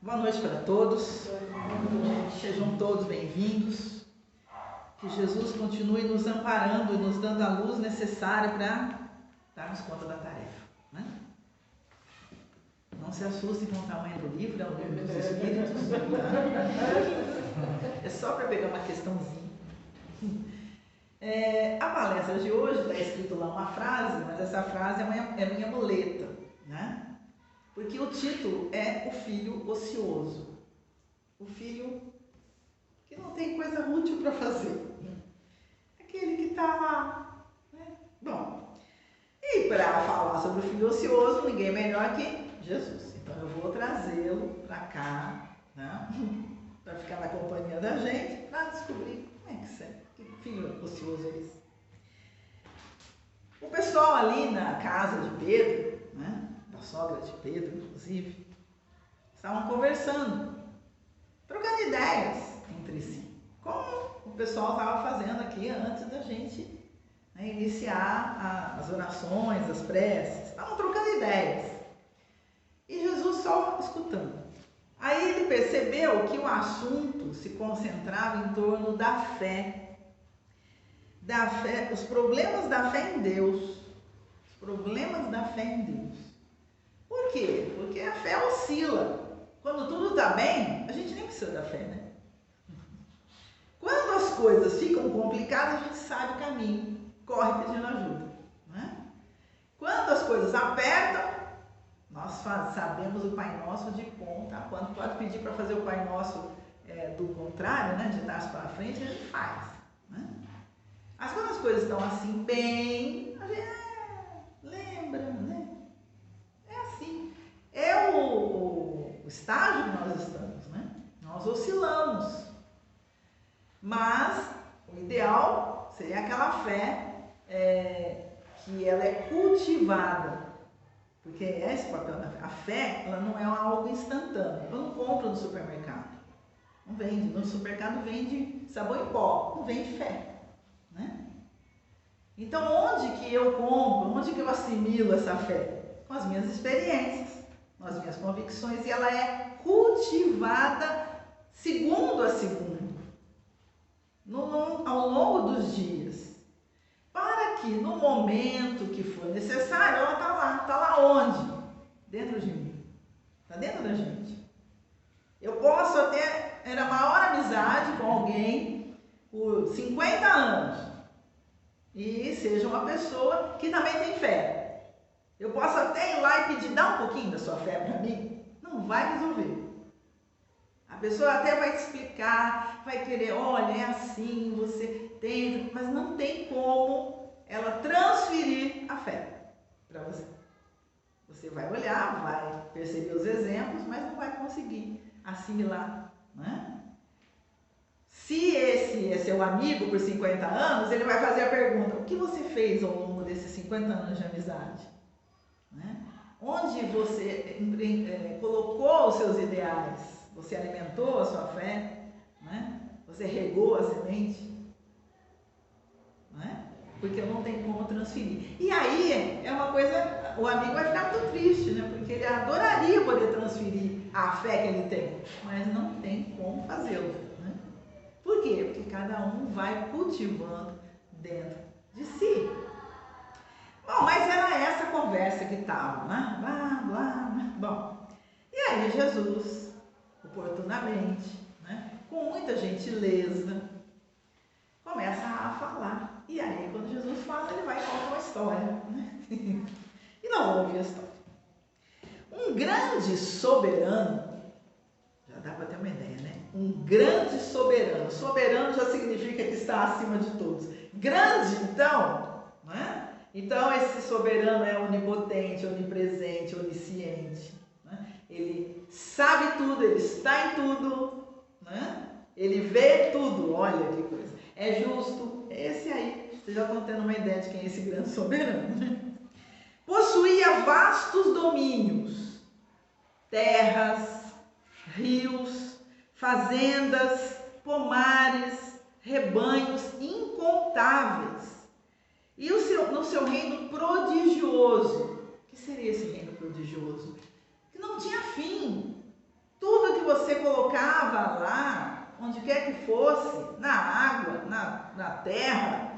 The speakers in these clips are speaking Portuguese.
Boa noite para todos. Sejam todos bem-vindos. Que Jesus continue nos amparando e nos dando a luz necessária para darmos conta da tarefa, né? Não se assustem com o tamanho do livro, é o livro dos Espíritos. Tá? É só para pegar uma questãozinha. A palestra de hoje está escrito lá uma frase, mas essa frase é minha muleta, né? Porque o título é O Filho Ocioso. O filho que não tem coisa útil para fazer. Aquele que está lá, né? Bom, e para falar sobre o filho ocioso, ninguém melhor que Jesus. Então eu vou trazê-lo para cá, né? Para ficar na companhia da gente, para descobrir como é que filho ocioso é esse. O pessoal ali na casa de Pedro, né? Da sogra de Pedro, inclusive, estavam conversando, trocando ideias entre si, como o pessoal estava fazendo aqui antes da gente, né, iniciar as orações, as preces. Estavam trocando ideias e Jesus só escutando. Aí ele percebeu que o assunto se concentrava em torno da fé, os problemas da fé em Deus, os problemas da fé em Deus. Por quê? Porque a fé oscila. Quando tudo está bem, a gente nem precisa da fé, né? Quando as coisas ficam complicadas, a gente sabe o caminho, corre pedindo ajuda, né? Quando as coisas apertam, nós sabemos o Pai Nosso de ponta a ponta. Pode pedir para fazer o Pai Nosso do contrário, né? De trás para frente, a gente faz, né? Mas quando as coisas estão assim bem, a gente lembra, né? É assim. É o estágio que nós estamos, né? Nós oscilamos. Mas o ideal seria aquela fé que ela é cultivada. Porque é esse o papel da fé. A fé, ela não é algo instantâneo. Eu não compro no supermercado. Não vende. No supermercado vende sabão em pó. Não vende fé. Né? Então, onde que eu compro? Onde que eu assimilo essa fé? Com as minhas experiências, com as minhas convicções. E ela é cultivada segundo a segundo. Ao longo dos dias. Para que no momento que for necessário, ela está lá. Está lá onde? Dentro de mim. Está dentro da gente. Eu posso até ter a maior amizade com alguém por 50 anos. E seja uma pessoa que também tem fé. Eu posso até ir lá e pedir, dá um pouquinho da sua fé para mim. Não vai resolver. A pessoa até vai te explicar, vai querer, olha, é assim, você tem, mas não tem como ela transferir a fé para você. Você vai olhar, vai perceber os exemplos, mas não vai conseguir assimilar, né? Se esse é seu amigo por 50 anos, ele vai fazer a pergunta, o que você fez ao longo desses 50 anos de amizade? Né? Onde você colocou os seus ideais? Você alimentou a sua fé? Né? Você regou a semente? Né? Porque não tem como transferir. E aí é uma coisa, o amigo vai ficar muito triste, né? Porque ele adoraria poder transferir a fé que ele tem, mas não tem como fazê-lo. Né? Por quê? Porque cada um vai cultivando dentro de si. Bom, mas era essa conversa que estava, né? Blá, blá, blá. Bom, e aí Jesus, oportunamente, né? Com muita gentileza, começa a falar. E aí, quando Jesus fala, ele vai contar uma história, né? E nós vamos ouvir a história. Um grande soberano, já dá para ter uma ideia, né? Um grande soberano. Soberano já significa que está acima de todos. Grande, então, né? Então, esse soberano é onipotente, onipresente, onisciente. Né? Ele sabe tudo, ele está em tudo, né? Ele vê tudo, olha que coisa. É justo, esse aí. Vocês já estão tendo uma ideia de quem é esse grande soberano. Possuía vastos domínios, terras, rios, fazendas, pomares, rebanhos incontáveis. E no seu reino prodigioso. O que seria esse reino prodigioso? Que não tinha fim. Tudo que lá, onde quer que fosse, na água, na terra,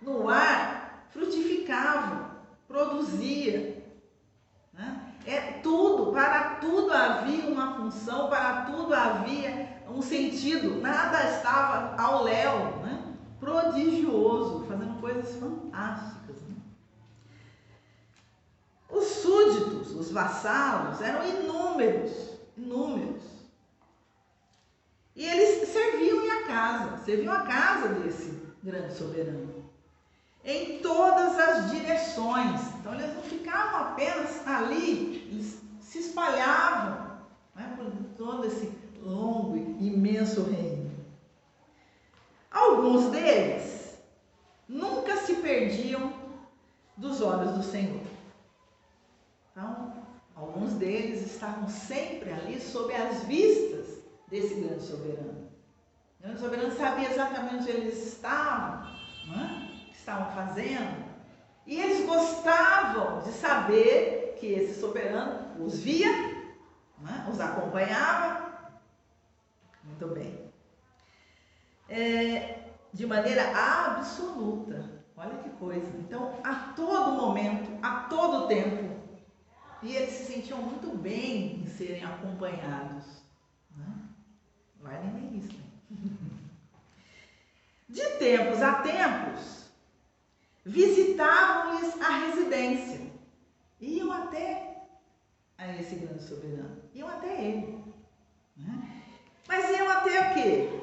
no ar, frutificava, produzia. Né? Para tudo havia uma função, para tudo havia um sentido, nada estava ao léu, né? Prodigioso, fazendo coisas fantásticas. Né? Os súditos, os vassalos, eram inúmeros. E eles serviam a casa desse grande soberano, em todas as direções. Então eles não ficavam apenas ali, eles se espalhavam, né, por todo esse longo e imenso reino. Alguns deles nunca se perdiam dos olhos do Senhor. Então, alguns deles estavam sempre ali sob as vistas desse grande soberano. O grande soberano sabia exatamente onde eles estavam, né? O que estavam fazendo, e eles gostavam de saber que esse soberano os via, né? Os acompanhava. Muito bem. De maneira absoluta. Olha que coisa. Então, a todo momento, a todo tempo, e eles se sentiam muito bem em serem acompanhados. Né? Guardem bem isso. Né? De tempos a tempos, visitavam-lhes a residência. Iam até a esse grande soberano. Iam até ele. Né? Mas iam até o quê?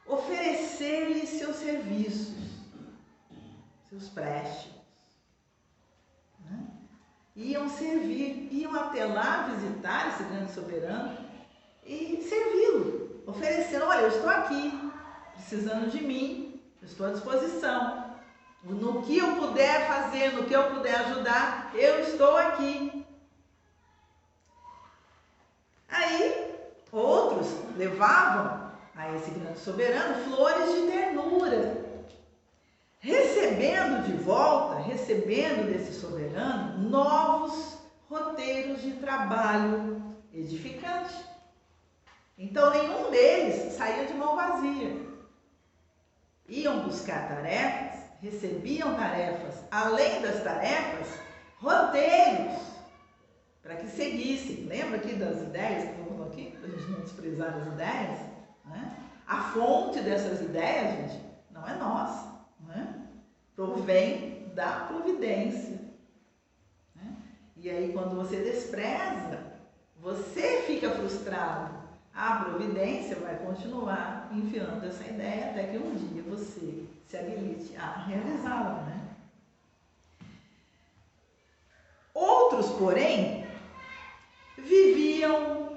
Oferecer-lhe seus serviços, seus préstimos. Né? Iam servir, iam até lá visitar esse grande soberano e servi-lo, oferecendo: olha, eu estou aqui, precisando de mim, eu estou à disposição. No que eu puder fazer, no que eu puder ajudar, eu estou aqui. Aí, outros levavam a esse grande soberano flores de ternura, recebendo de volta, recebendo desse soberano novos roteiros de trabalho edificante. Então, nenhum deles saía de mão vazia. Iam buscar tarefas, recebiam tarefas, além das tarefas, roteiros, para que seguissem. Lembra aqui das ideias que falamos aqui? Para a gente não desprezar as ideias? Né? A fonte dessas ideias, gente, não é nossa. Né? Provém da providência. Né? E aí, quando você despreza, você fica frustrado. A providência vai continuar enfiando essa ideia até que um dia você se habilite a realizá-la. Né? Outros, porém, viviam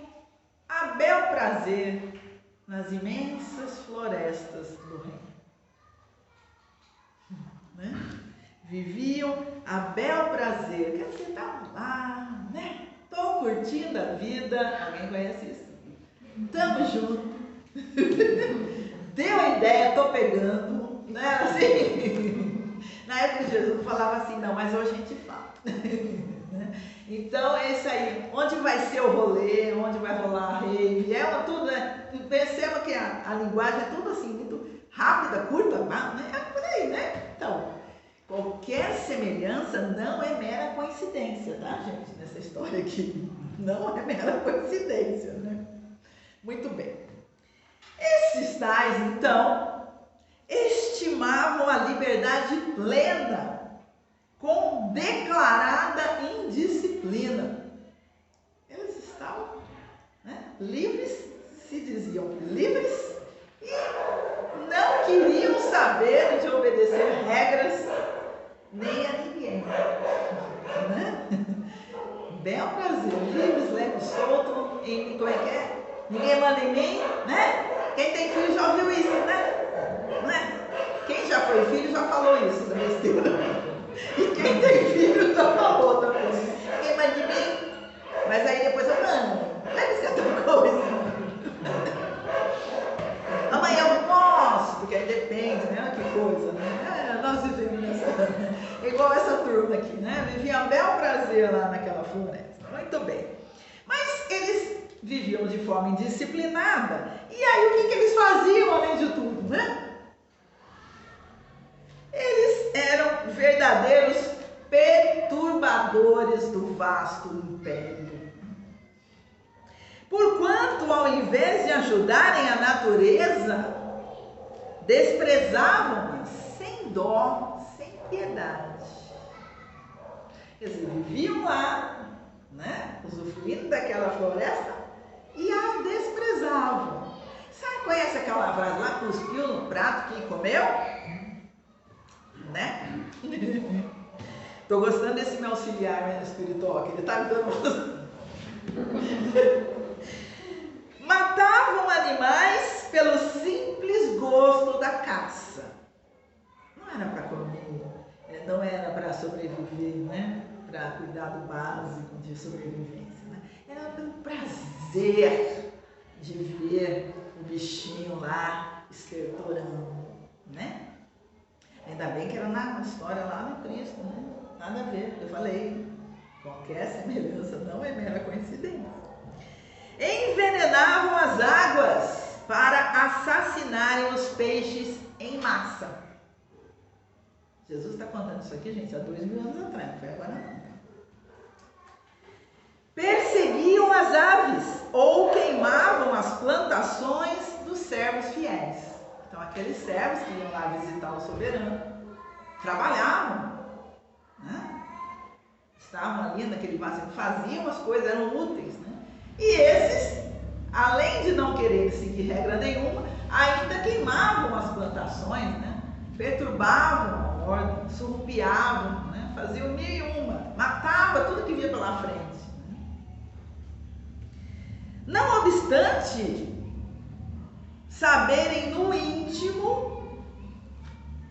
a bel prazer nas imensas florestas do reino. Né? Viviam a bel prazer. Quer dizer, tá lá, né? Tô curtindo a vida. Alguém conhece isso? Tamo junto. Deu a ideia, tô pegando. Né? Assim, na época de Jesus falava assim, não, mas hoje a gente fala. Então, é isso aí. Onde vai ser o rolê, onde vai rolar a rave, tudo, né? Perceba que a linguagem é tudo assim, muito rápida, curta, né? É por aí, né? Então, qualquer semelhança não é mera coincidência, tá, gente? Nessa história aqui. Não é mera coincidência, né? Muito bem. Esses tais, então, estimavam a liberdade plena com declarada indisciplina. Eles estavam, né, livres, se diziam livres, e não queriam saber de obedecer regras nem a ninguém. Né? Bel prazer, livres, leves, solto, em como é que é? Ninguém manda em mim, né? Quem tem filho já ouviu isso, né? Não é? Quem já foi filho já falou isso da besteira. E quem tem filho já falou também. Ninguém manda em mim. Mas aí depois eu mando. Deve ser outra coisa. Amanhã eu posso, porque aí depende, né? Que coisa, né? Nós vivemos nessa. Igual essa turma aqui, né? Vivia um bel prazer lá naquela floresta. Muito bem. Mas eles viviam de forma indisciplinada. E aí o que eles faziam além de tudo, né? Eles eram verdadeiros perturbadores do vasto império. Porquanto, ao invés de ajudarem a natureza, desprezavam-na sem dó, sem piedade. Quer dizer, viviam lá, né, usufruindo daquela floresta e a desprezavam. Sabe, conhece aquela frase lá, cuspiu no prato que comeu? Né? Tô gostando desse meu auxiliar espiritual, que ele tá me dando. Matavam animais pelo simples gosto da caça. Não era para comer, não era para sobreviver, né? Para cuidar do básico de sobrevivência, né? Era pelo prazer de ver o bichinho lá estertorando, né? Ainda bem que era na história lá no Cristo, né? Nada a ver, eu falei, qualquer semelhança não é mera coincidência. Envenenavam as águas para assassinarem os peixes em massa. Jesus está contando isso aqui, gente, há 2000 anos atrás, não foi agora não. Perseguiam as aves ou queimavam as plantações dos servos fiéis. Então, aqueles servos que iam lá visitar o soberano, trabalhavam, né? Estavam ali naquele vaso, faziam as coisas, eram úteis, né? E esses, além de não querer seguir regra nenhuma, ainda queimavam as plantações, né? Perturbavam a ordem, surrupiavam, né? Faziam mil e uma, matavam tudo que via pela frente. Né? Não obstante, saberem no íntimo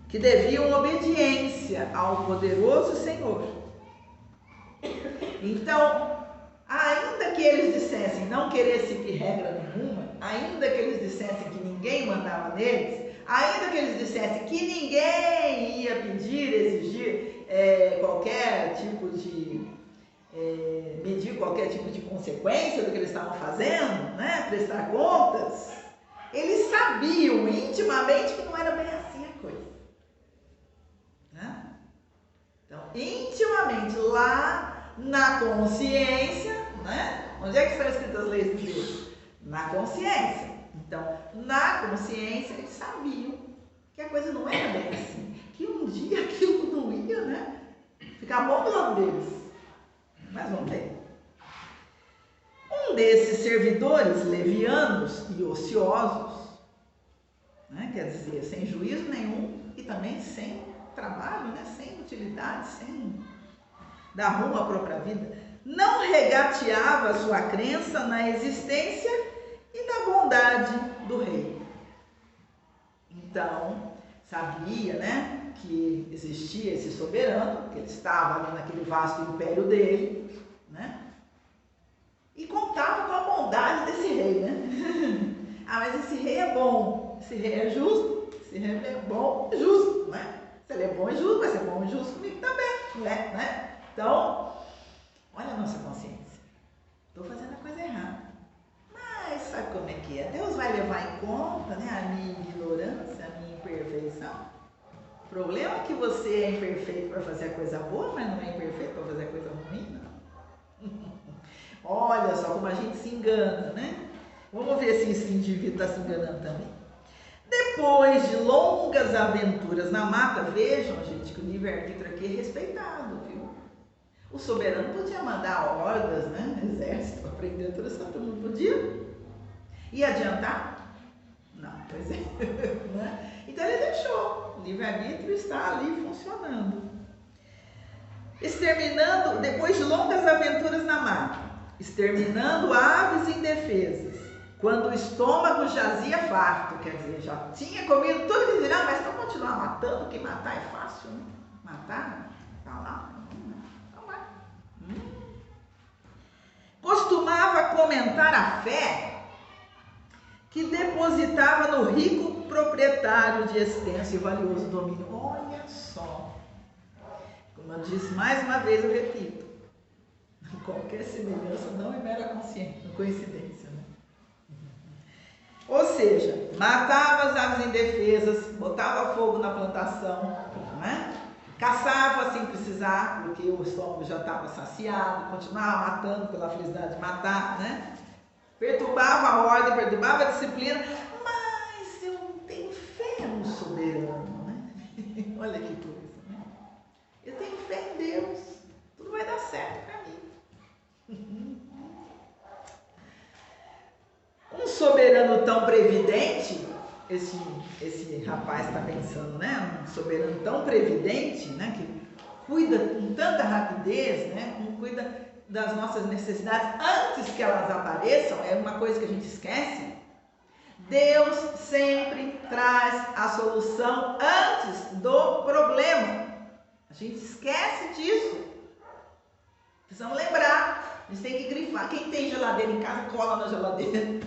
que deviam obediência ao poderoso Senhor. Então, ainda que eles dissessem não querer seguir regra nenhuma, ainda que eles dissessem que ninguém mandava neles, ainda que eles dissessem que ninguém ia pedir, exigir qualquer tipo de medir qualquer tipo de consequência do que eles estavam fazendo, né? Prestar contas, eles sabiam intimamente que não era bem assim a coisa, né? Então, intimamente, lá na consciência, né? Onde é que estão escritas as leis de Deus? Na consciência. Então, na consciência, eles sabiam que a coisa não era bem assim, que um dia aquilo não ia, né? Ficar bom do lado deles. Mas vamos ver. Um desses servidores levianos e ociosos, né? Quer dizer, sem juízo nenhum e também sem trabalho, né? Sem utilidade, sem dar rumo à própria vida, não regateava a sua crença na existência e na bondade do rei. Então, sabia, né, que existia esse soberano, que ele estava ali naquele vasto império dele, né? E contava com a bondade desse rei, né? Ah, mas esse rei é bom, esse rei é justo, esse rei é bom e justo, né? Se ele é bom e justo, vai ser bom e justo comigo também, né? Então, olha a nossa consciência. Estou fazendo a coisa errada. Mas sabe como é que é? Deus vai levar em conta, né, a minha ignorância, a minha imperfeição. O problema é que você é imperfeito para fazer a coisa boa, mas não é imperfeito para fazer a coisa ruim, não. Olha só como a gente se engana, né? Vamos ver se esse indivíduo está se enganando também. Depois de longas aventuras na mata, vejam, gente, que o livre-arbítrio aqui é respeitado, viu? O soberano podia mandar hordas, né? Exército para prender toda essa turma, não podia? Ia adiantar? Não, pois é. Né? Então ele deixou. O livre-arbítrio está ali funcionando. Exterminando, depois de longas aventuras na mata, exterminando aves indefesas, quando o estômago jazia farto, quer dizer, já tinha comido tudo que dirá, mas não continuar matando, que matar é fácil, né? Matar, tá lá. Costumava comentar a fé que depositava no rico proprietário de extenso e valioso domínio. Olha só, como eu disse mais uma vez, eu repito, Qualquer semelhança não é mera coincidência, né? Ou seja, matava as aves indefesas, botava fogo na plantação, né? Caçava sem precisar, porque o estômago já estava saciado, continuava matando pela felicidade de matar, né? Perturbava a ordem, perturbava a disciplina, mas eu não tenho fé no soberano, né? Olha que coisa, né? Eu tenho fé em Deus, tudo vai dar certo para mim. Um soberano tão previdente, esse rapaz está pensando, né? Um soberano tão previdente, né? Que cuida com tanta rapidez, né? Cuida das nossas necessidades antes que elas apareçam, é uma coisa que a gente esquece. Deus sempre traz a solução antes do problema. A gente esquece disso. Precisamos lembrar. A gente tem que grifar. Quem tem geladeira em casa, cola na geladeira.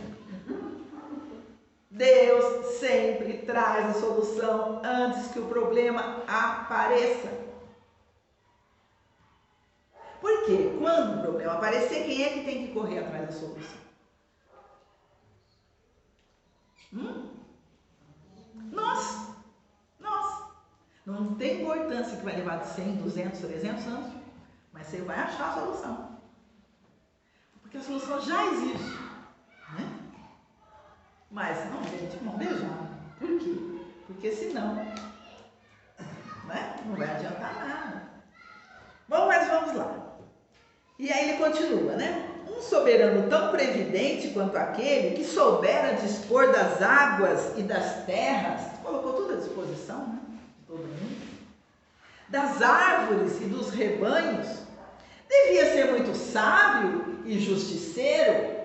Deus sempre traz a solução antes que o problema apareça. Porque quando o problema aparecer, quem é que tem que correr atrás da solução? Nós. Não tem importância que vai levar de 100, 200, 300 anos, mas você vai achar a solução. Porque a solução já existe, né? Mas não, gente, vamos beijar. Por quê? Porque senão, né, não vai adiantar nada. Bom, mas vamos lá. E aí ele continua, né? Um soberano tão previdente quanto aquele que soubera dispor das águas e das terras, colocou tudo à disposição, né? Todo mundo. Das árvores e dos rebanhos, devia ser muito sábio e justiceiro.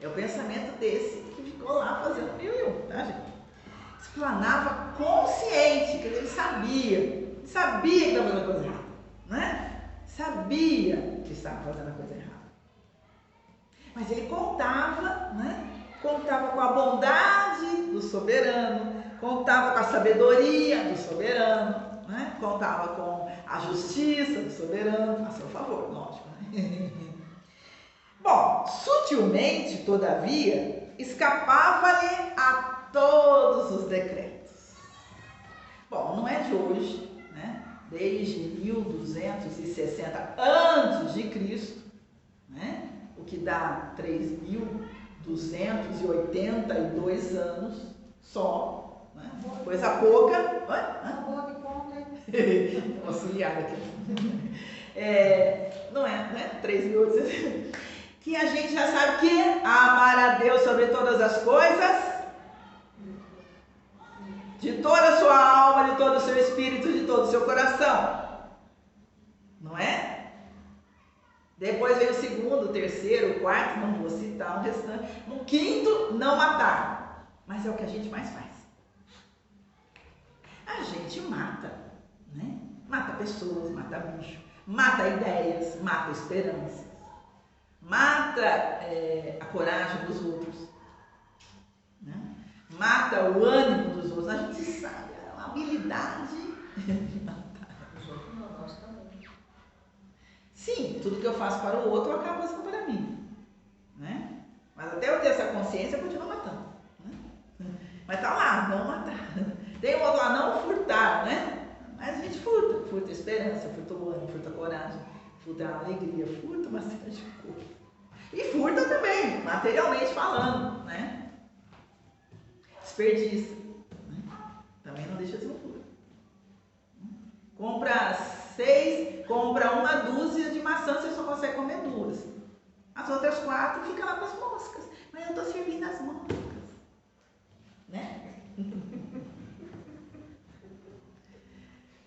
É o pensamento desse que ficou lá fazendo mil, tá, gente? Explanava consciente, que ele sabia que estava fazendo a coisa errada, né? Sabia que estava fazendo a coisa errada. Mas ele contava, né? Contava com a bondade do soberano, contava com a sabedoria do soberano, né? Contava com a justiça do soberano, a seu favor, lógico, né? Bom, sutilmente, todavia, escapava-lhe a todos os decretos. Bom, não é de hoje, né? Desde 1260 a.C., né? O que dá 3.282 anos só, né? Coisa pouca. Oi? Boa de conta, hein? Auxiliar aqui. Não é 3.800. Que a gente já sabe que amar a Deus sobre todas as coisas, de toda a sua alma, de todo o seu espírito, de todo o seu coração. Não é? Depois vem o segundo, o terceiro, o quarto, não vou citar o restante. O quinto, não matar. Mas é o que a gente mais faz. A gente mata, né? Mata pessoas, mata bicho, mata ideias, mata esperança. Mata a coragem dos outros, né? Mata o ânimo dos outros. A gente sabe, é uma habilidade de matar. Sim, tudo que eu faço para o outro eu acabo fazendo para mim, né? Mas até eu ter essa consciência eu continuo matando, né? Mas tá lá, não matar. Tem um outro lá, não furtar, né? Mas a gente furta a esperança, furta o ânimo, furta a coragem, furta a alegria, furta uma série de coisas. E furta também, materialmente falando, né? Desperdiça, né? Também não deixa de ser um furto. Compra uma dúzia de maçãs, você só consegue comer 2. As outras 4 ficam lá com as moscas. Mas eu estou servindo as moscas, né?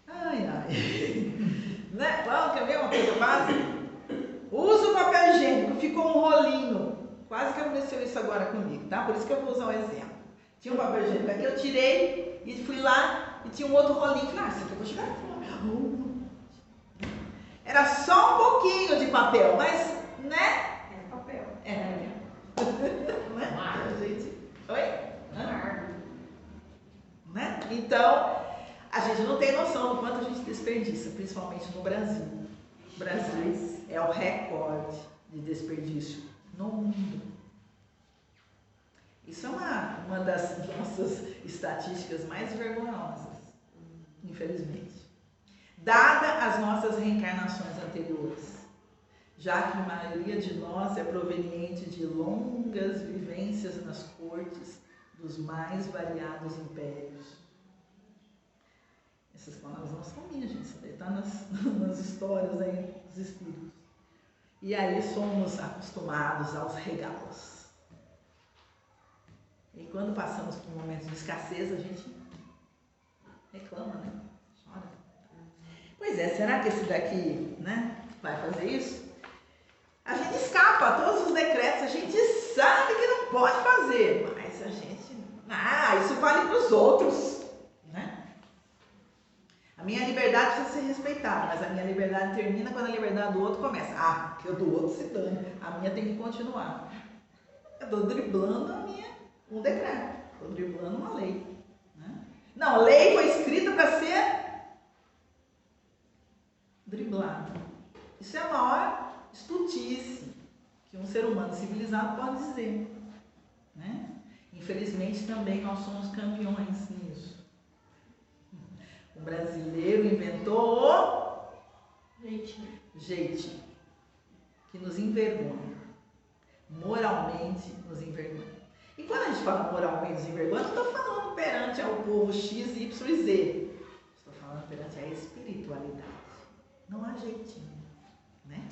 Ai. Né? Vamos, quer ver uma coisa básica? Usa o papel higiênico, ficou um rolinho. Quase que aconteceu isso agora comigo, tá? Por isso que eu vou usar um exemplo. Tinha um papel higiênico aqui, eu tirei e fui lá e tinha um outro rolinho. Falei, isso aqui eu vou tirar fora. Era só um pouquinho de papel, mas, né? É papel. Não é? Gente. Oi? Né? Então, a gente não tem noção do quanto a gente desperdiça, principalmente no Brasil. O Brasil é o recorde de desperdício no mundo. Isso é uma das nossas estatísticas mais vergonhosas, infelizmente. Dada as nossas reencarnações anteriores, já que a maioria de nós é proveniente de longas vivências nas cortes dos mais variados impérios. Essas palavras não são minhas, gente, isso daí está nas histórias aí dos espíritos. E aí somos acostumados aos regalos. E quando passamos por um momento de escassez, a gente reclama, né? Chora. Pois é, será que esse daqui, né, vai fazer isso? A gente escapa a todos os decretos, a gente sabe que não pode fazer, mas a gente... isso vale para os outros, né? A minha liberdade precisa ser respeitada, mas a minha liberdade termina quando a liberdade do outro começa. Que o do outro se dane, a minha tem que continuar. Eu estou driblando um decreto, estou driblando uma lei, né? Não, a lei foi escrita para ser driblada. Isso é a maior estultice que um ser humano civilizado pode dizer, né? Infelizmente também nós somos campeões nisso. O brasileiro inventou o jeitinho que nos envergonha, moralmente nos envergonha. E quando a gente fala moralmente nos envergonha, não estou falando perante ao povo X, Y e Z. Estou falando perante a espiritualidade. Não há jeitinho, né?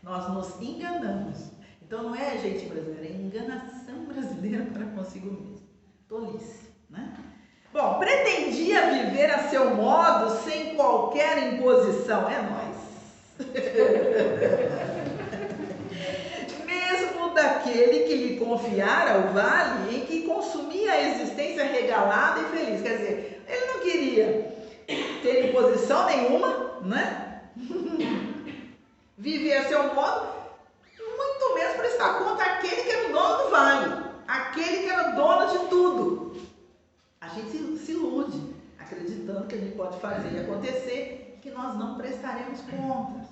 Nós nos enganamos. Então não é jeitinho brasileiro, é enganação brasileira para consigo mesmo. Tolice, né? Bom, pretendia viver a seu modo, sem qualquer imposição. É nós. Mesmo daquele que lhe confiara o vale em que consumia a existência regalada e feliz. Quer dizer, ele não queria ter imposição nenhuma, né? Viver a seu modo, muito menos prestar conta àquele que era o dono do vale, aquele que era o dono de tudo. A gente se ilude, acreditando que a gente pode fazer e acontecer, que nós não prestaremos contas.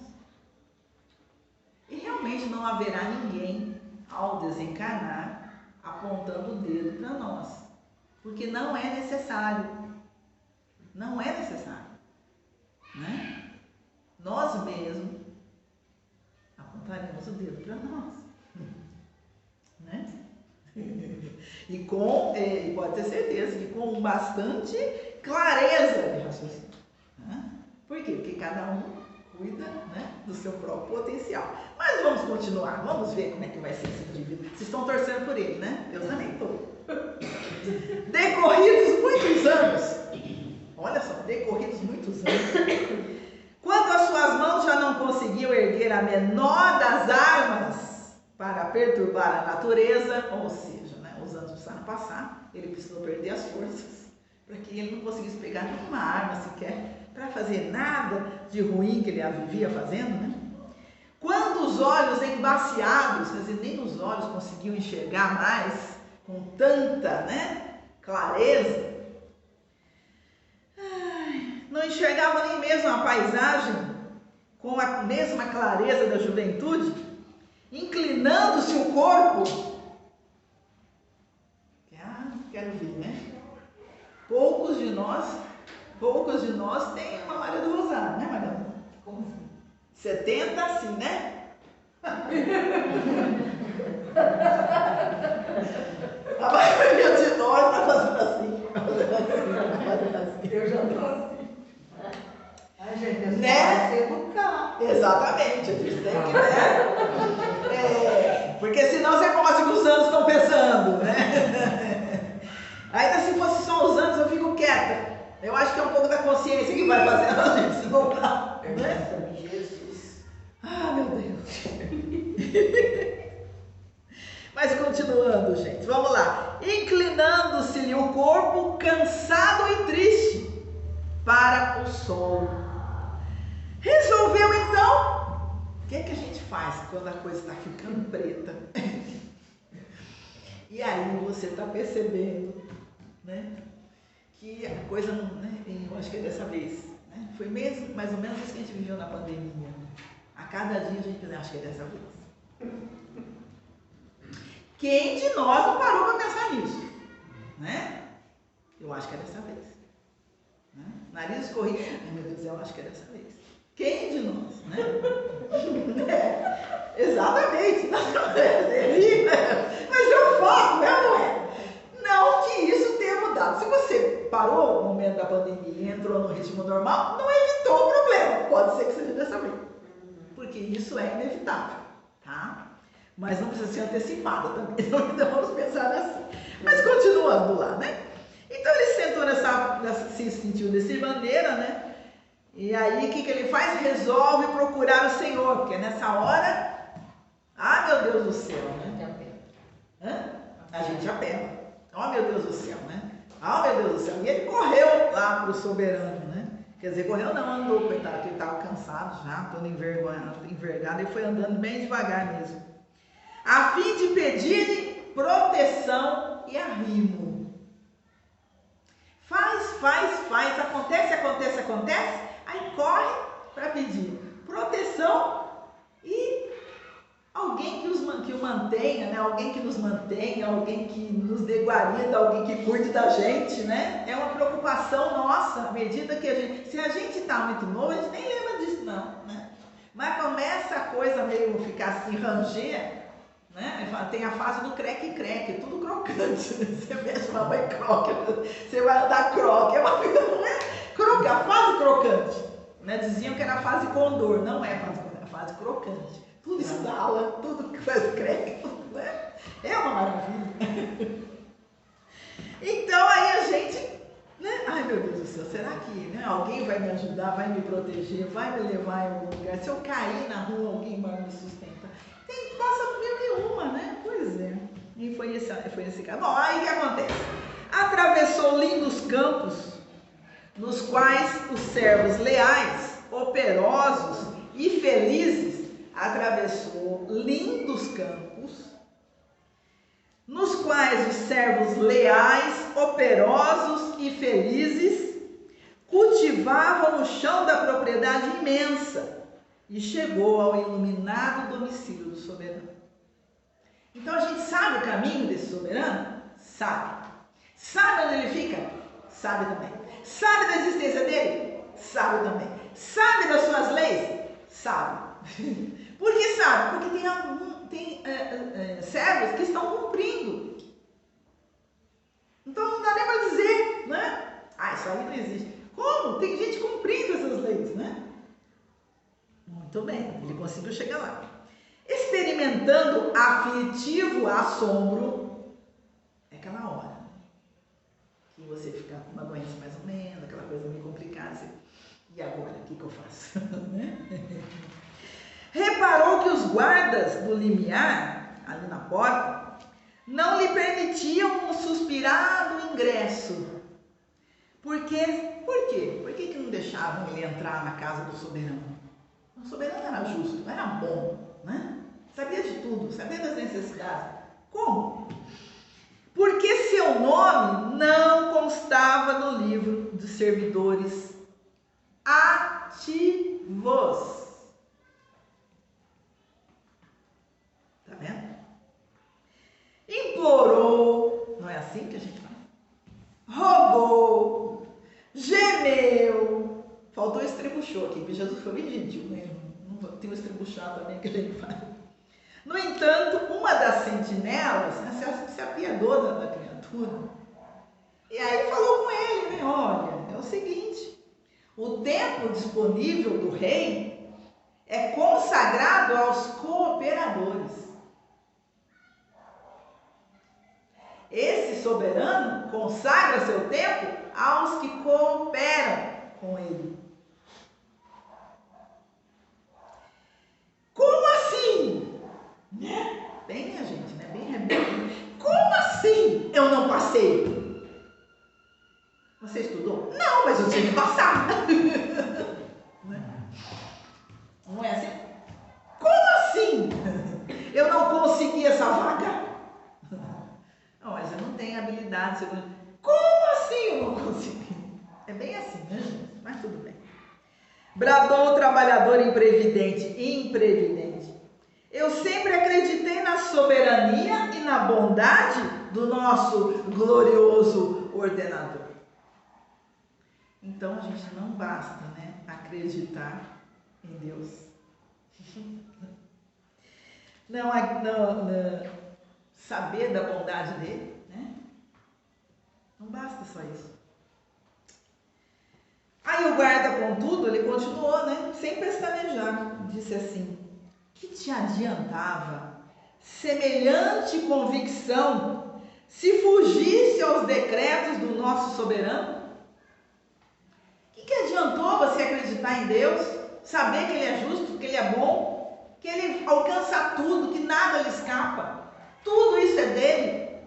E realmente não haverá ninguém, ao desencarnar, apontando o dedo para nós. Porque não é necessário. Não é necessário. Né? Nós mesmos apontaremos o dedo para nós. Né? E pode ter certeza que com bastante clareza de raciocínio. Né? Por quê? Porque cada um cuida, né, do seu próprio potencial. Mas vamos continuar, vamos ver como é que vai ser esse indivíduo. Vocês estão torcendo por ele, né? Eu também estou. Decorridos muitos anos, olha só, decorridos muitos anos, quando as suas mãos já não conseguiam erguer a menor das armas para perturbar a natureza, ou seja, né, os anos precisaram passar, ele precisou perder as forças para que ele não conseguisse pegar nenhuma arma sequer para fazer nada de ruim que ele vivia fazendo, né? Quando os olhos embaciados, quer dizer, nem os olhos conseguiam enxergar mais com tanta, né, clareza, não enxergava nem mesmo a paisagem com a mesma clareza da juventude, inclinando-se o corpo. Quero ver, né? Poucos de nós têm uma Maria do Rosário, né, Mariana? Como assim? 70 assim, né? A maioria de nós está fazendo assim. Eu já estou assim. Ai, gente, eu né? Se educar. Exatamente, a gente tem que, né? Porque senão você mostra que os anos estão pesando, né? Ainda se fosse só os anos, eu fico quieta. Eu acho que é um pouco da consciência que vai fazer a gente se voltar. Né? Jesus. Ah, meu Deus. Mas continuando, gente, vamos lá. Inclinando-se-lhe o corpo, cansado e triste, para o sol. Resolveu então. O que é que a gente faz quando a coisa está ficando preta? E aí você está percebendo, né, que a coisa não, né, eu acho que é dessa vez, né, foi mesmo mais ou menos isso que a gente viveu na pandemia. cada dia a gente pensa, acho que é dessa vez. Quem de nós não parou para pensar nisso? Né? Eu acho que é dessa vez. Né? Nariz escorrido, ai meu Deus, eu acho que é dessa vez. Quem de nós? Né? Exatamente. Mas é um fato, é ou não é? Não que isso tenha mudado. Se você parou no momento da pandemia e entrou no ritmo normal, não evitou o problema. Pode ser que seja dessa vez. Porque isso é inevitável, tá? Mas não precisa ser antecipada também. Então vamos pensar assim. Mas continuando lá, né? Então ele sentou se sentiu dessa maneira, né? E aí o que ele faz? Resolve procurar o Senhor, porque nessa hora, meu Deus do céu, né? A gente apela. Oh meu Deus do céu, né? Meu Deus do céu. E ele correu lá para o soberano, né? Quer dizer, correu não, andou, coitado, porque ele estava cansado já, todo envergado, e foi andando bem devagar mesmo. A fim de pedir-lhe proteção e arrimo. Faz, acontece, aí corre para pedir proteção e alguém que o mantenha, né? Alguém que nos mantenha, alguém que nos dê guarida, alguém que cuide da gente, né? É uma preocupação nossa, à medida que se a gente está muito novo, a gente nem lembra disso não, né? Mas começa a coisa meio ficar assim, ranger, né? Tem a fase do creque-creque, tudo crocante, né? Você mexe uma mãe croque, você vai andar croque, é uma coisa, não é? Croque, a fase crocante, né? Diziam que era a fase condor, não é a fase condor, é a fase crocante. Tudo estala, tudo que faz creque, tudo, né? É uma maravilha. Então aí a gente, né? Ai meu Deus do céu, será que, né, alguém vai me ajudar, vai me proteger, vai me levar em algum lugar? Se eu cair na rua, alguém vai me sustentar? Passa mil e uma, né? Pois é. E foi esse caso. Bom, aí o que acontece? Atravessou lindos campos, nos quais os servos leais, operosos e felizes, atravessou lindos campos, nos quais os servos leais, operosos e felizes cultivavam o chão da propriedade imensa, e chegou ao iluminado domicílio do soberano. Então a gente sabe o caminho desse soberano? Sabe. Sabe onde ele fica? Sabe também. Sabe da existência dele? Sabe também. Sabe das suas leis? Sabe. Por que sabe? Porque tem servos que estão cumprindo. Então não dá nem para dizer, né? Isso aí não existe. Como? Tem gente cumprindo essas leis, né? Muito bem, ele conseguiu chegar lá. Experimentando aflitivo assombro, é aquela hora que você fica com uma doença mais ou menos, aquela coisa meio complicada, assim, e agora, o que eu faço? Reparou que os guardas do limiar, ali na porta, não lhe permitiam um suspirado ingresso. Por quê? Por que não deixavam ele entrar na casa do soberano? O soberano era justo, era bom, né? Sabia de tudo, sabia das necessidades. Como? Porque seu nome não constava no livro dos servidores ativos. Tá vendo? Implorou, não é assim que a gente faz? Rogou, gemeu. Faltou estrebuchou aqui, porque Jesus foi bem gentil, né? Não tem um estrebuchar também que a gente faz. No entanto, uma das sentinelas, se apiedou da criatura, e aí falou com ele, né? Olha, é o seguinte, o tempo disponível do rei é consagrado aos cooperadores. Esse soberano consagra seu tempo aos que cooperam com ele. Como assim? Né? Bem, minha gente, né? Bem rebelde. Como assim eu não passei? Você estudou? Não, mas eu tinha que passar. Não é assim? Como assim? Eu não consegui essa vaga? Não, mas eu não tenho habilidade. Como assim eu não consegui? É bem assim, né, gente? Mas tudo bem. Bradou o trabalhador imprevidente. Eu sempre acreditei na soberania e na bondade do nosso glorioso ordenador. Então a gente não basta, né, acreditar em Deus. Não saber da bondade dele, né? Não basta só isso. Aí o guarda, contudo, ele continuou, né, sem pestanejar, disse assim: que te adiantava semelhante convicção se fugisse aos decretos do nosso soberano? O que adiantou você acreditar em Deus, saber que Ele é justo, que Ele é bom, que Ele alcança tudo, que nada lhe escapa, tudo isso é dele?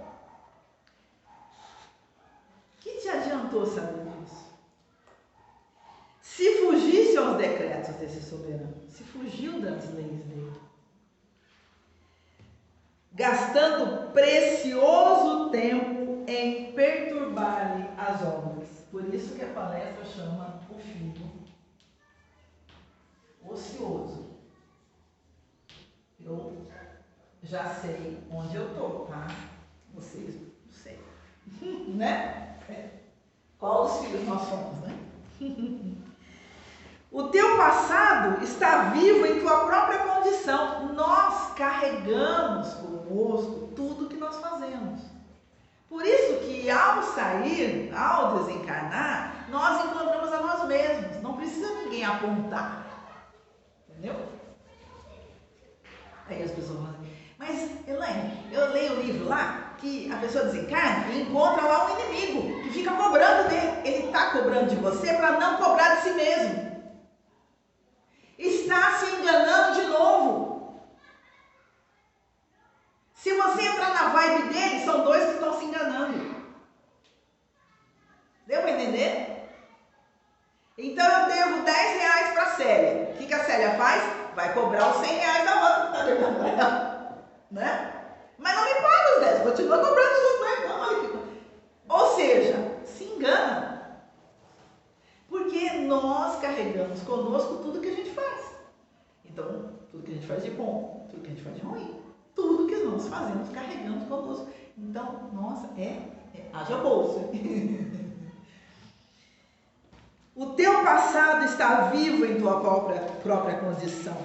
O que te adiantou saber disso? Se fugisse aos decretos desse soberano, se fugiu das leis dele, gastando precioso tempo em perturbar-lhe as obras. Por isso que a palestra chama o filho ocioso. Eu já sei onde eu estou, tá? Vocês não sei. Né? Qual dos filhos nós somos, né? O teu passado está vivo em tua própria condição. Nós carregamos conosco tudo que nós fazemos. Por isso que ao sair, ao desencarnar, nós encontramos a nós mesmos. Não precisa ninguém apontar. Entendeu? Aí as pessoas falam, mas Elaine, eu leio o livro lá que a pessoa desencarna e encontra lá um inimigo que fica cobrando dele. Ele está cobrando de você para não cobrar de si mesmo. Está se enganando de novo. Se você entrar na vibe dele, são dois que estão se enganando. Deu para entender? Então eu devo 10 reais para a Célia. O que a Célia faz? Vai cobrar os 100 reais da outra que está devendo para ela. Né? Mas não me paga os 10, continua cobrando os outros. Ou seja, se engana. Porque nós carregamos conosco tudo que a gente faz. Então, tudo que a gente faz de bom, tudo que a gente faz de ruim, tudo que nós fazemos, carregamos conosco. Então, nossa, haja bolsa. O teu passado está vivo em tua própria condição.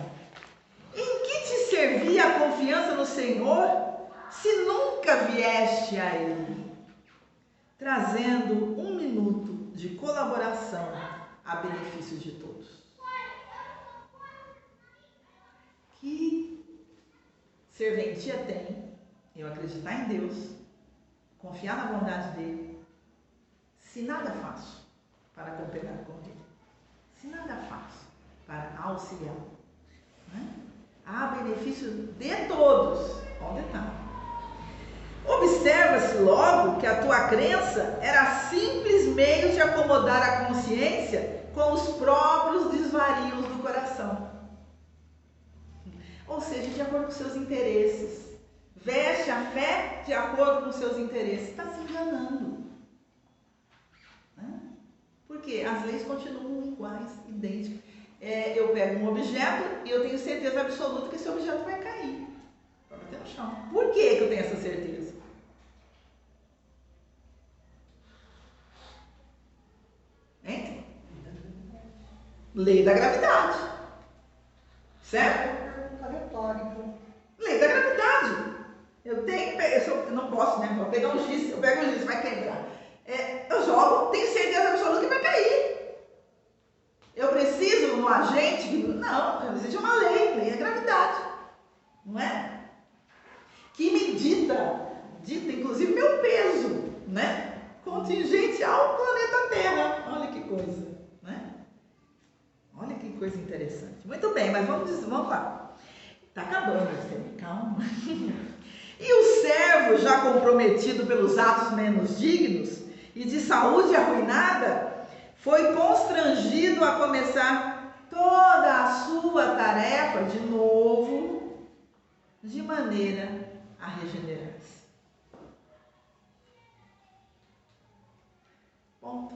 Em que te servia a confiança no Senhor, se nunca vieste a Ele, trazendo 1 minuto de colaboração a benefício de todos? Que serventia tem eu acreditar em Deus, confiar na bondade dele, se nada faço para cooperar com ele, se nada faço para auxiliá-lo, né? Há benefício de todos. Olha o detalhe. Observa-se logo que a tua crença era simples meio de acomodar a consciência com os próprios desvarios do coração. Ou seja, de acordo com seus interesses. Veste a fé de acordo com seus interesses. Está se enganando. Né? Porque as leis continuam iguais, idênticas. Eu pego um objeto e eu tenho certeza absoluta que esse objeto vai cair. Vai bater no chão. Por que eu tenho essa certeza? Hein? Lei da gravidade. Certo? Lei da gravidade. Eu não posso, né? Eu pego um giz, vai quebrar. Eu jogo, tenho certeza absoluta que vai cair. Eu preciso de um agente? Não, existe uma lei da gravidade. Não é? Que me dita inclusive meu peso, né? Contingente ao planeta Terra. Olha que coisa, né? Olha que coisa interessante. Muito bem, mas vamos lá. Está acabando, calma. E o servo, já comprometido pelos atos menos dignos e de saúde arruinada, foi constrangido a começar toda a sua tarefa de novo, de maneira a regenerar-se. Ponto.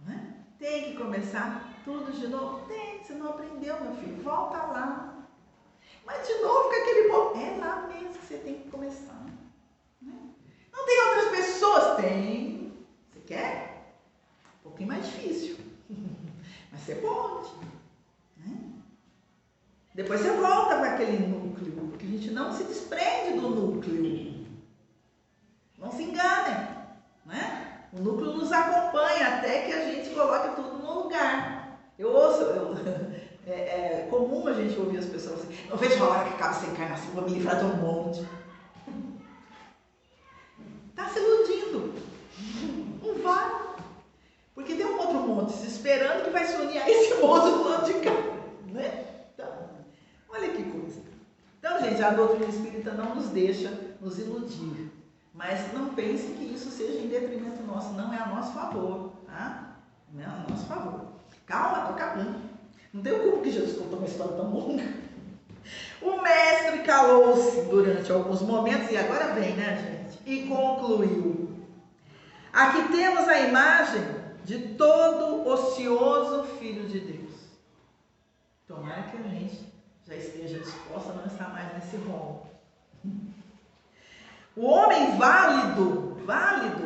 Né? Tem que começar tudo de novo? Tem, você não aprendeu, meu filho, volta lá. Mas de novo com aquele bom, é lá mesmo que você tem que começar. Né? Não tem outras pessoas? Tem. Você quer? Um pouquinho mais difícil. Mas você pode. Né? Depois você volta para aquele núcleo, porque a gente não se desprende do núcleo. Não se enganem. Né? O núcleo nos acompanha até que a gente coloque tudo no lugar. É comum a gente ouvir as pessoas assim, não vejo a hora que acaba essa encarnação, vou me livrar de um monte. Está se iludindo. Não vai. Porque tem um outro monte se esperando que vai se unir a esse monte do lado de cá. Né? Então, olha que coisa. Então, gente, a doutrina espírita não nos deixa nos iludir. Mas não pense que isso seja em detrimento nosso, não é a nosso favor, tá? Não é a nosso favor. Calma, estou acabando. Não tem culpa que Jesus contou uma história tão longa. O mestre calou-se durante alguns momentos, e agora vem, né, gente? E concluiu. Aqui temos a imagem de todo ocioso filho de Deus. Tomara que a gente já esteja disposta a não estar mais nesse rolo. O homem válido,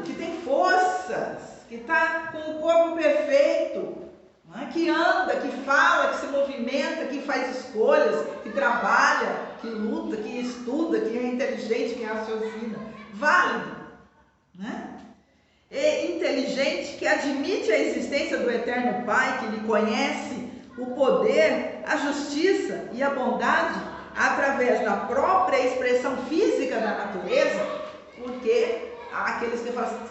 que tem forças, que está com o corpo perfeito, né? Que anda, que fala, que se movimenta, que faz escolhas, que trabalha, que luta, que estuda, que é inteligente, que raciocina. Válido, né? E inteligente, que admite a existência do Eterno Pai, que lhe conhece o poder, a justiça e a bondade, através da própria expressão física da natureza, porque há aqueles que falam assim,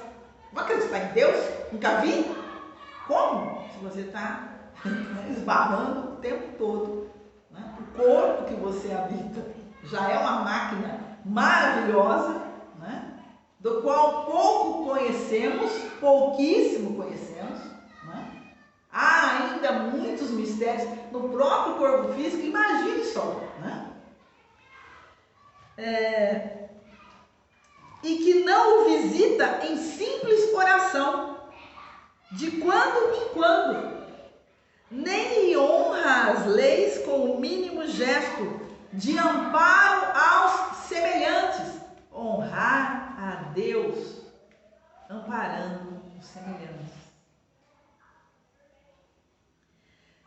vou acreditar em Deus? Nunca vi? Como? Se você está esbarrando o tempo todo. Né? O corpo que você habita já é uma máquina maravilhosa, né? Do qual pouco conhecemos, pouquíssimo conhecemos. Né? Há ainda muitos mistérios no próprio corpo físico, imagine só. Né? E que não o visita em simples oração, de quando em quando, nem lhe honra as leis com o mínimo gesto de amparo aos semelhantes. Honrar a Deus amparando os semelhantes.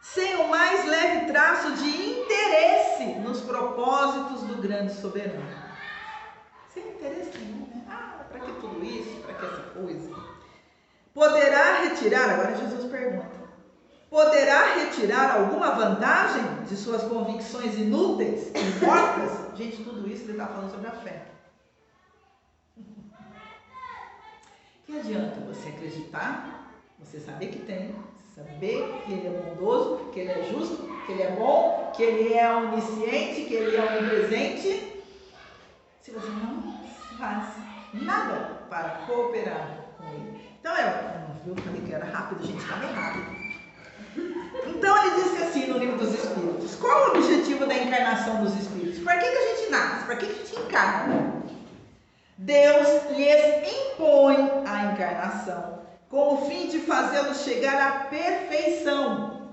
Sem o mais leve traço de interesse nos propósitos do grande soberano. Sem interesse nenhum, né? Para que tudo isso? Para que essa coisa? Poderá retirar, agora Jesus pergunta, poderá retirar alguma vantagem de suas convicções inúteis e mortas? Gente, tudo isso ele está falando sobre a fé. Que adianta você acreditar, você saber que tem, saber que ele é bondoso, que ele é justo, que ele é bom, que ele é onisciente, que ele é onipresente, se você não faz nada para cooperar com ele. Então, eu falei que era rápido, gente, está bem rápido. Então, ele disse assim no Livro dos Espíritos, qual o objetivo da encarnação dos Espíritos? Para que a gente nasce? Para que a gente encarna? Deus lhes impõe a encarnação com o fim de fazê-los chegar à perfeição.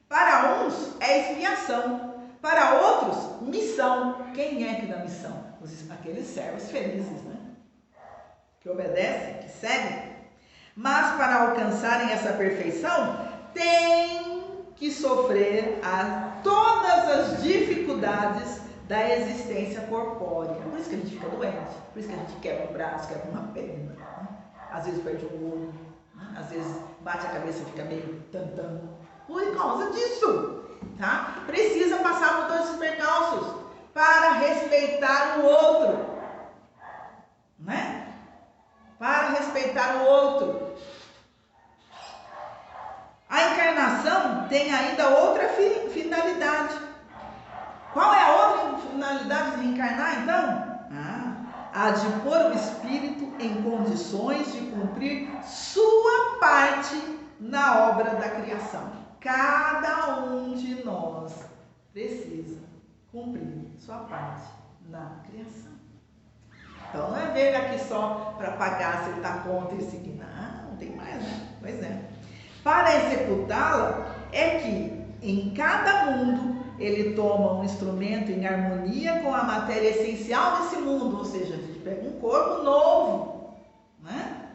Para uns é expiação, para outros missão. Quem é que dá missão? Aqueles servos felizes, né? Que obedecem, que seguem. Mas para alcançarem essa perfeição, tem que sofrer todas as dificuldades da existência corpórea. Por isso que a gente fica doente, por isso que a gente quebra um braço, quebra uma perna, né? Às vezes perde um olho, né? Às vezes bate a cabeça e fica meio tantando. Por causa disso, tá? Precisa passar por todos esses percalços para respeitar o outro, né? Para respeitar o outro. A encarnação tem ainda outra finalidade. Qual é a outra finalidade de encarnar, então? A de pôr o espírito em condições de cumprir sua parte na obra da criação. Cada um de nós precisa cumprir sua parte na criação. Então, não é ver aqui só para pagar, aceitar conta e seguir. Não tem mais, né? Pois é. Para executá-la é que em cada mundo ele toma um instrumento em harmonia com a matéria essencial desse mundo, ou seja, a gente pega um corpo novo, né?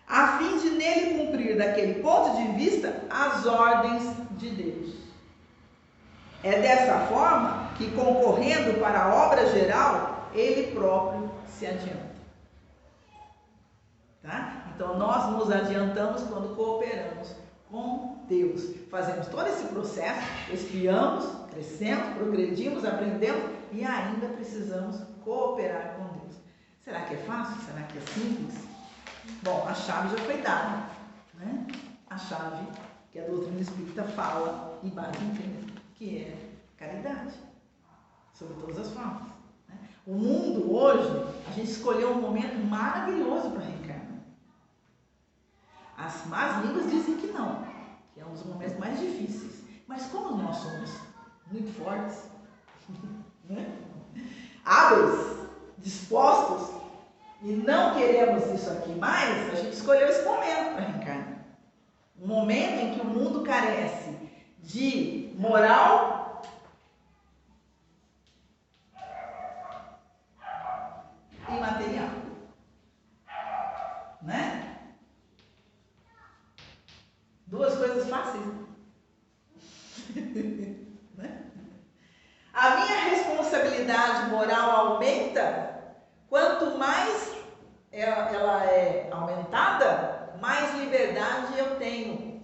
A fim de nele cumprir daquele ponto de vista as ordens de Deus. É dessa forma que, concorrendo para a obra geral, ele próprio se adianta. Tá? Então, nós nos adiantamos quando cooperamos com Deus. Fazemos todo esse processo, espiamos, crescemos, progredimos, aprendemos e ainda precisamos cooperar com Deus. Será que é fácil? Será que é simples? Bom, a chave já foi dada, né? A chave que a doutrina espírita fala e bate em frente, que é caridade, sobre todas as formas. Né? O mundo hoje, a gente escolheu um momento maravilhoso para reencarnar. As más línguas dizem que não, que é um dos momentos mais difíceis. Mas como nós somos muito fortes, né? Hábeis, dispostos, e não queremos isso aqui mais, a gente escolheu esse momento para reencarnar. Um momento em que o mundo carece de moral e material. Né? Duas coisas fáceis. Né? A minha responsabilidade moral aumenta. Quanto mais ela é aumentada, mais liberdade eu tenho.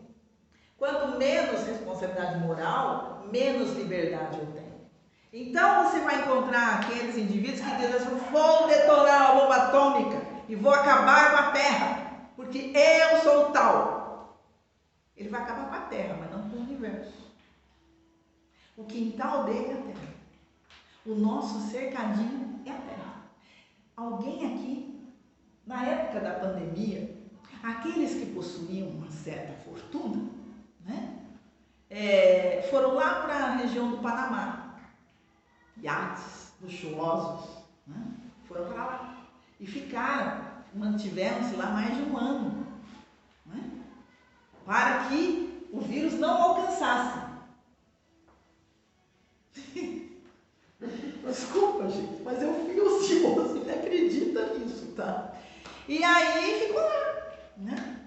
Quanto menos responsabilidade moral, menos liberdade eu tenho. Então você vai encontrar aqueles indivíduos que dizem assim: vou detonar a bomba atômica e vou acabar com a Terra, porque eu sou tal. Ele vai acabar com a Terra, mas não com o universo. O quintal dele é a Terra. O nosso cercadinho é a Terra. Alguém aqui, na época da pandemia, aqueles que possuíam uma certa fortuna, né, foram lá para a região do Panamá, iates luxuosos, né, foram para lá e ficaram, mantiveram-se lá mais de um ano, né, para que o vírus não alcançasse. Desculpa, gente, mas eu fui ocioso, ele acredita nisso, tá? E aí ficou lá, né?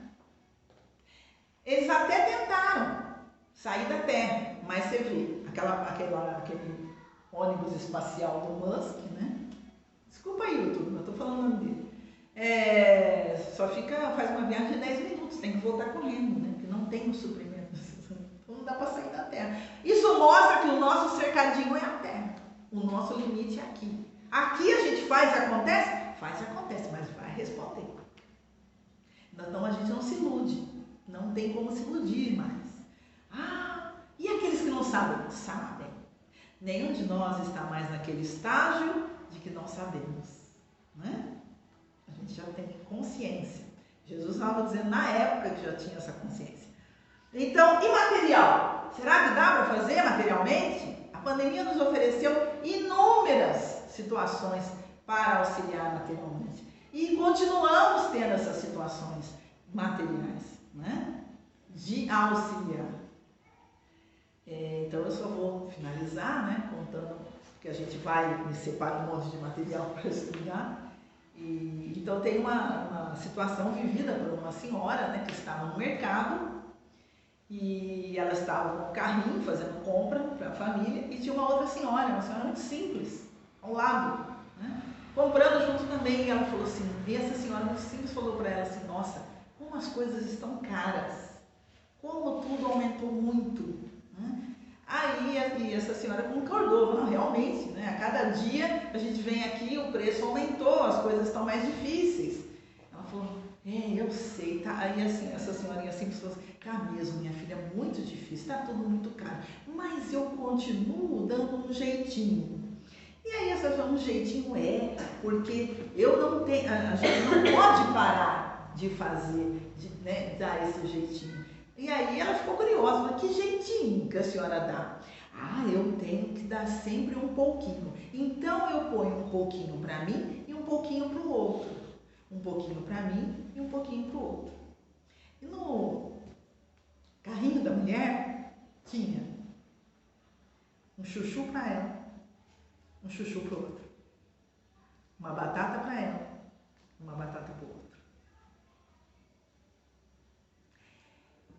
Eles até tentaram sair da Terra, mas você vê, aquele ônibus espacial do Musk, né? Desculpa aí, YouTube, eu tô falando o nome dele. Faz uma viagem de 10 minutos, tem que voltar correndo, né? Porque não tem o suprimento, então não dá para sair da Terra. Isso mostra que o nosso cercadinho é a Terra. O nosso limite é aqui. Aqui a gente faz e acontece? Faz e acontece, mas vai responder. Então a gente não se ilude. Não tem como se iludir mais. E aqueles que não sabem? Sabem. Nenhum de nós está mais naquele estágio de que não sabemos. Né? A gente já tem consciência. Jesus estava dizendo na época que já tinha essa consciência. Então, e material? Será que dá para fazer materialmente? A pandemia nos ofereceu inúmeras situações para auxiliar materialmente. E continuamos tendo essas situações materiais, né? De auxiliar. Então eu só vou finalizar, né? Contando que a gente vai me separar um monte de material para estudar. Então tem uma situação vivida por uma senhora, né? Que estava no mercado. E ela estava com um carrinho fazendo compra para a família e tinha uma outra senhora, uma senhora muito simples, ao lado, né? Comprando junto também. E ela falou assim, e essa senhora muito simples falou para ela assim: nossa, como as coisas estão caras, como tudo aumentou muito, né? Aí essa senhora concordou, não, realmente, né? A cada dia a gente vem aqui, o preço aumentou, as coisas estão mais difíceis. Ela falou: eu sei, tá? Aí assim, essa senhorinha simples falou assim: tá mesmo, minha filha, é muito difícil, tá tudo muito caro, mas eu continuo dando um jeitinho. E aí essa pessoa, um jeitinho porque eu não tenho, a gente não pode parar de fazer, né, dar esse jeitinho. E aí ela ficou curiosa, mas que jeitinho que a senhora dá? Eu tenho que dar sempre um pouquinho. Então eu ponho um pouquinho para mim e um pouquinho para o outro. Um pouquinho para mim e um pouquinho para o outro. E carrinho da mulher tinha um chuchu para ela, um chuchu para o outro, uma batata para ela, uma batata para o outro.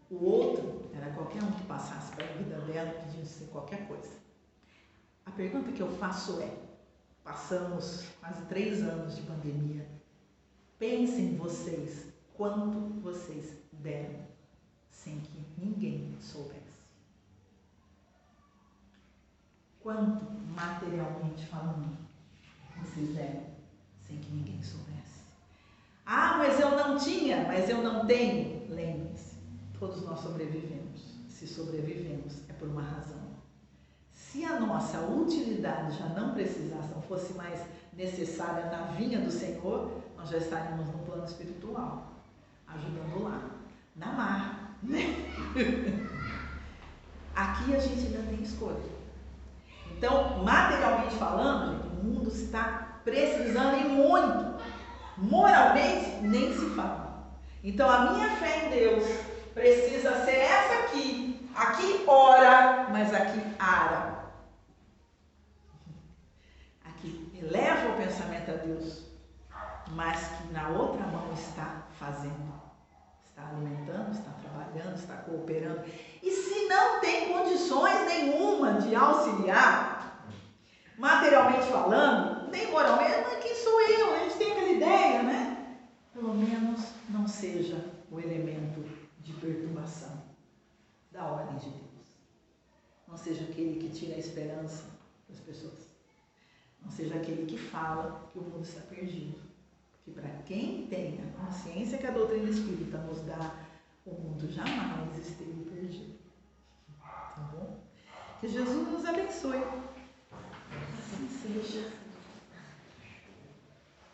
O outro era qualquer um que passasse pela vida dela pedindo qualquer coisa. A pergunta que eu faço é, passamos quase 3 anos de pandemia, pensem vocês quanto vocês deram sem que ninguém soubesse. Quanto, materialmente falando, vocês deram sem que ninguém soubesse. Ah, mas eu não tinha, mas eu não tenho. Lembre-se, todos nós sobrevivemos. Se sobrevivemos, é por uma razão. Se a nossa utilidade já não precisasse, não fosse mais necessária na vinha do Senhor, nós já estaríamos no plano espiritual, ajudando lá, na mar, né? Aqui a gente ainda tem escolha. Então, materialmente falando, gente, o mundo está precisando e muito. Moralmente, nem se fala. Então, a minha fé em Deus precisa ser essa aqui. Aqui ora, mas aqui ara. Aqui eleva o pensamento a Deus, mas que na outra mão está fazendo. Está alimentando, está trabalhando, está cooperando. E se não tem condições nenhuma de auxiliar, materialmente falando, nem moralmente, mas quem sou eu? A gente tem aquela ideia, né? Pelo menos não seja o elemento de perturbação da ordem de Deus. Não seja aquele que tira a esperança das pessoas. Não seja aquele que fala que o mundo está perdido. Que para quem tem a consciência que a doutrina espírita nos dá, o mundo jamais esteve perdido. Tá bom? Que Jesus nos abençoe. Assim seja.